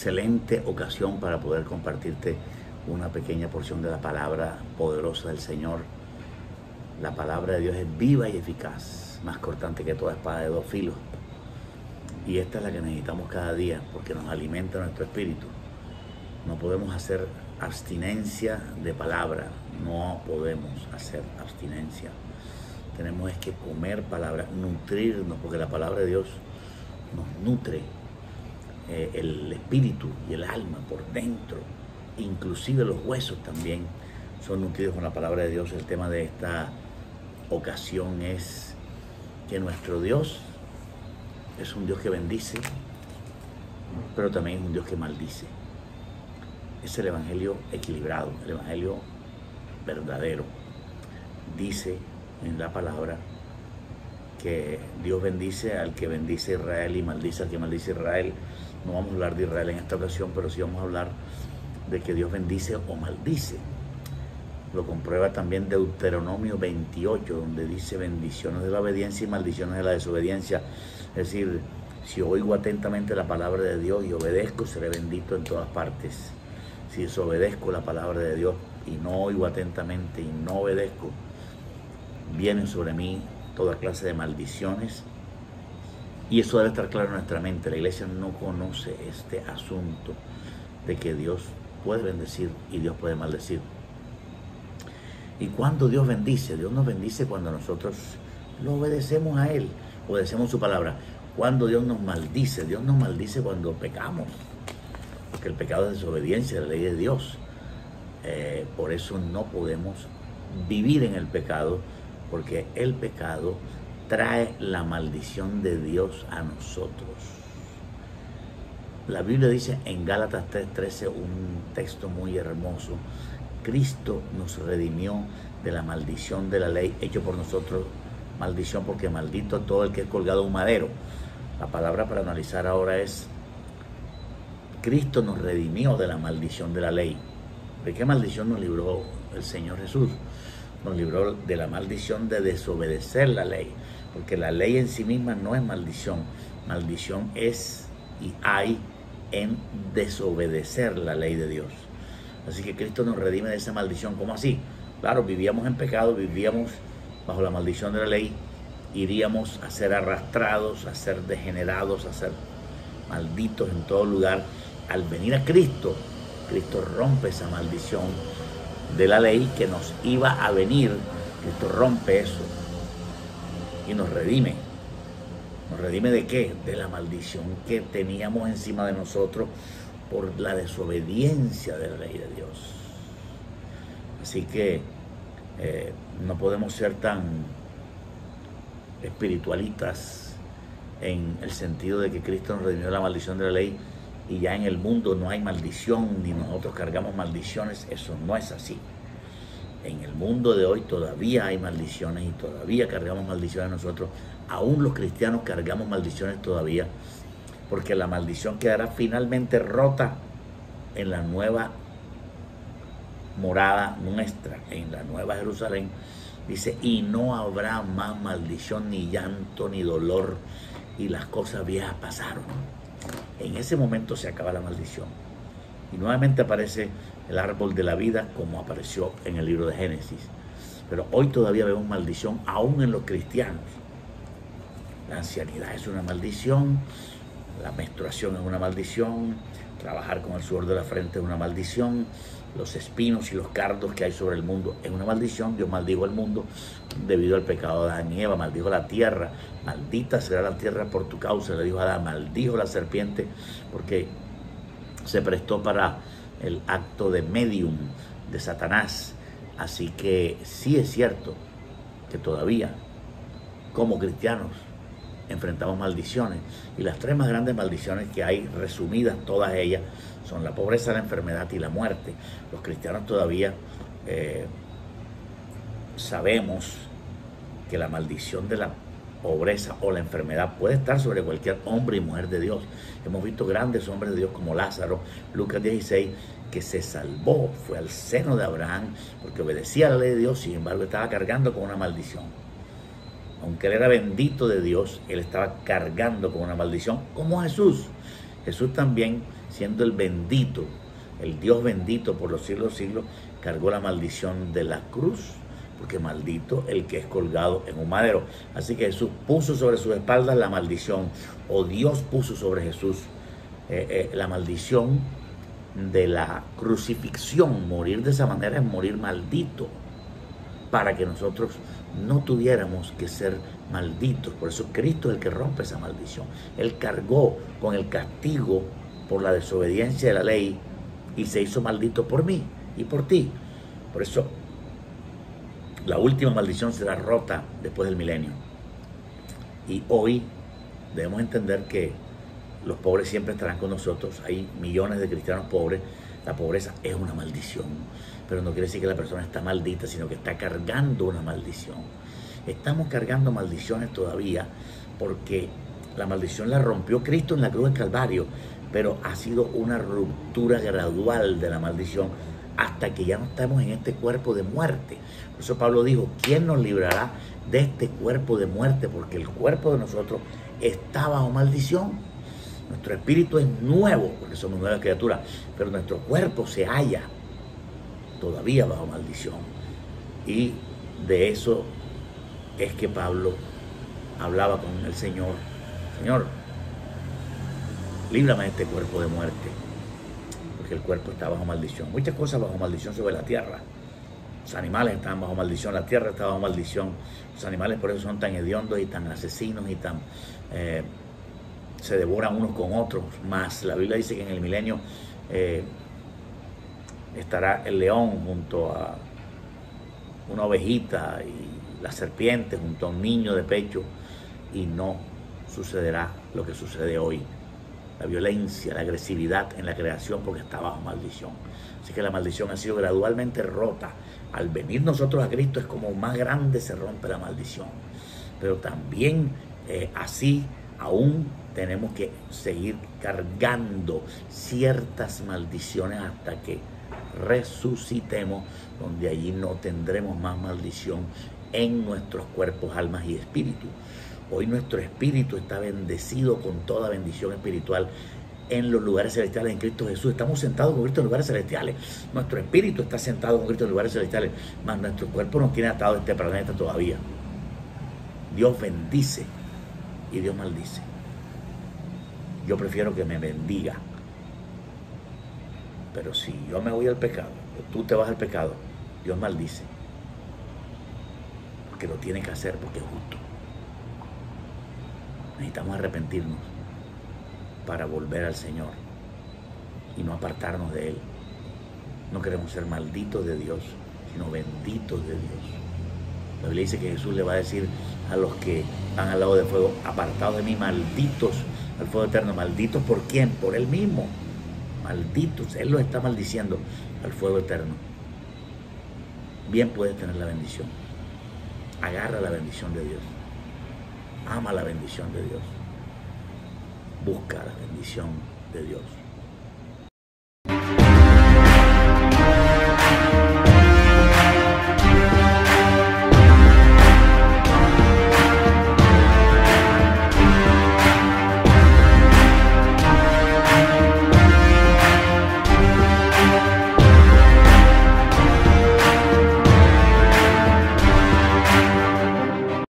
excelente ocasión para poder compartirte una pequeña porción de la palabra poderosa del Señor. La palabra de Dios es viva y eficaz, más cortante que toda espada de dos filos. Y esta es la que necesitamos cada día porque nos alimenta nuestro espíritu. No podemos hacer abstinencia de palabra, no podemos hacer abstinencia. Tenemos que comer palabra, nutrirnos, porque la palabra de Dios nos nutre el espíritu y el alma por dentro, inclusive los huesos también son nutridos con la palabra de Dios. El tema de esta ocasión es que nuestro Dios es un Dios que bendice, pero también es un Dios que maldice. Es el evangelio equilibrado, el evangelio verdadero. Dice en la palabra que Dios bendice al que bendice a Israel y maldice al que maldice a Israel. No vamos a hablar de Israel en esta ocasión, pero sí vamos a hablar de que Dios bendice o maldice. Lo comprueba también Deuteronomio 28, donde dice bendiciones de la obediencia y maldiciones de la desobediencia. Es decir, si oigo atentamente la palabra de Dios y obedezco, seré bendito en todas partes. Si desobedezco la palabra de Dios y no oigo atentamente y no obedezco, vienen sobre mí toda clase de maldiciones. Y eso debe estar claro en nuestra mente. La iglesia no conoce este asunto de que Dios puede bendecir y Dios puede maldecir. Y cuando Dios bendice, Dios nos bendice cuando nosotros lo obedecemos a Él, obedecemos su palabra. Cuando Dios nos maldice cuando pecamos, porque el pecado es desobediencia a la ley de Dios. Por eso no podemos vivir en el pecado, porque el pecado trae la maldición de Dios a nosotros. La Biblia dice en Gálatas 3:13, un texto muy hermoso: Cristo nos redimió de la maldición de la ley, hecho por nosotros maldición, porque maldito todo el que es colgado a un madero. La palabra para analizar ahora es: Cristo nos redimió de la maldición de la ley. ¿De qué maldición nos libró el Señor Jesús? Nos libró de la maldición de desobedecer la ley, porque la ley en sí misma no es maldición. Maldición es y hay en desobedecer la ley de Dios. Así que Cristo nos redime de esa maldición. ¿Cómo así? Claro, vivíamos en pecado, vivíamos bajo la maldición de la ley, iríamos a ser arrastrados, a ser degenerados, a ser malditos en todo lugar. Al venir a Cristo, Cristo rompe esa maldición de la ley que nos iba a venir. Cristo rompe eso y nos redime. ¿Nos redime de qué? De la maldición que teníamos encima de nosotros por la desobediencia de la ley de Dios. Así que no podemos ser tan espiritualistas en el sentido de que Cristo nos redimió de la maldición de la ley y ya en el mundo no hay maldición ni nosotros cargamos maldiciones. Eso no es así. En el mundo de hoy todavía hay maldiciones y todavía cargamos maldiciones nosotros. Aún los cristianos cargamos maldiciones todavía, porque la maldición quedará finalmente rota en la nueva morada nuestra, en la nueva Jerusalén. Dice, y no habrá más maldición, ni llanto, ni dolor, y las cosas viejas pasaron. En ese momento se acaba la maldición. Y nuevamente aparece el árbol de la vida como apareció en el libro de Génesis. Pero hoy todavía vemos maldición aún en los cristianos. La ancianidad es una maldición, la menstruación es una maldición, trabajar con el sudor de la frente es una maldición, los espinos y los cardos que hay sobre el mundo es una maldición. Dios maldijo el mundo debido al pecado de Adán y Eva, maldijo la tierra, maldita será la tierra por tu causa, le dijo a Adán, maldijo la serpiente porque se prestó para el acto de medium de Satanás. Así que sí es cierto que todavía como cristianos enfrentamos maldiciones, y las tres más grandes maldiciones que hay, resumidas todas ellas, son la pobreza, la enfermedad y la muerte. Los cristianos todavía sabemos que la maldición de la pobreza o la enfermedad puede estar sobre cualquier hombre y mujer de Dios. Hemos visto grandes hombres de Dios como Lázaro, Lucas 16, que se salvó, fue al seno de Abraham porque obedecía a la ley de Dios, sin embargo estaba cargando con una maldición. Aunque él era bendito de Dios, él estaba cargando con una maldición, como Jesús. Jesús también, siendo el bendito, el Dios bendito por los siglos de los siglos, cargó la maldición de la cruz, porque maldito el que es colgado en un madero. Así que Jesús puso sobre sus espaldas la maldición, o Dios puso sobre Jesús la maldición de la crucifixión. Morir de esa manera es morir maldito, para que nosotros no tuviéramos que ser malditos. Por eso Cristo es el que rompe esa maldición. Él cargó con el castigo por la desobediencia de la ley y se hizo maldito por mí y por ti. Por eso la última maldición será rota después del milenio. Y hoy debemos entender que los pobres siempre estarán con nosotros. Hay millones de cristianos pobres. La pobreza es una maldición, pero no quiere decir que la persona está maldita, sino que está cargando una maldición. Estamos cargando maldiciones todavía, porque la maldición la rompió Cristo en la cruz del Calvario, pero ha sido una ruptura gradual de la maldición hasta que ya no estamos en este cuerpo de muerte. Por eso Pablo dijo: ¿quién nos librará de este cuerpo de muerte? Porque el cuerpo de nosotros está bajo maldición. Nuestro espíritu es nuevo, porque somos nuevas criaturas, pero nuestro cuerpo se halla todavía bajo maldición. Y de eso es que Pablo hablaba con el Señor: Señor, líbrame de este cuerpo de muerte, porque el cuerpo está bajo maldición. Muchas cosas bajo maldición sobre la tierra. Los animales están bajo maldición, la tierra está bajo maldición. Los animales por eso son tan hediondos y tan asesinos y tan... se devoran unos con otros. Más la Biblia dice que en el milenio estará el león junto a una ovejita y la serpiente junto a un niño de pecho, y no sucederá lo que sucede hoy: la violencia, la agresividad en la creación, porque está bajo maldición. Así que la maldición ha sido gradualmente rota. Al venir nosotros a Cristo es como más grande se rompe la maldición, pero también así aún tenemos que seguir cargando ciertas maldiciones hasta que resucitemos, donde allí no tendremos más maldición en nuestros cuerpos, almas y espíritu. Hoy nuestro espíritu está bendecido con toda bendición espiritual en los lugares celestiales en Cristo Jesús. Estamos sentados con Cristo en lugares celestiales. Nuestro espíritu está sentado con Cristo en lugares celestiales, mas nuestro cuerpo nos tiene atado a este planeta todavía. Dios bendice y Dios maldice. Yo prefiero que me bendiga. Pero si yo me voy al pecado, o tú te vas al pecado, Dios maldice. Porque lo tiene que hacer, porque es justo. Necesitamos arrepentirnos para volver al Señor y no apartarnos de Él. No queremos ser malditos de Dios, sino benditos de Dios. La Biblia dice que Jesús le va a decir a los que van al lado del fuego: apartados de mí, malditos al fuego eterno. ¿Malditos por quién? Por Él mismo. Malditos, Él los está maldiciendo al fuego eterno. Bien puedes tener la bendición. Agarra la bendición de Dios. Ama la bendición de Dios. Busca la bendición de Dios.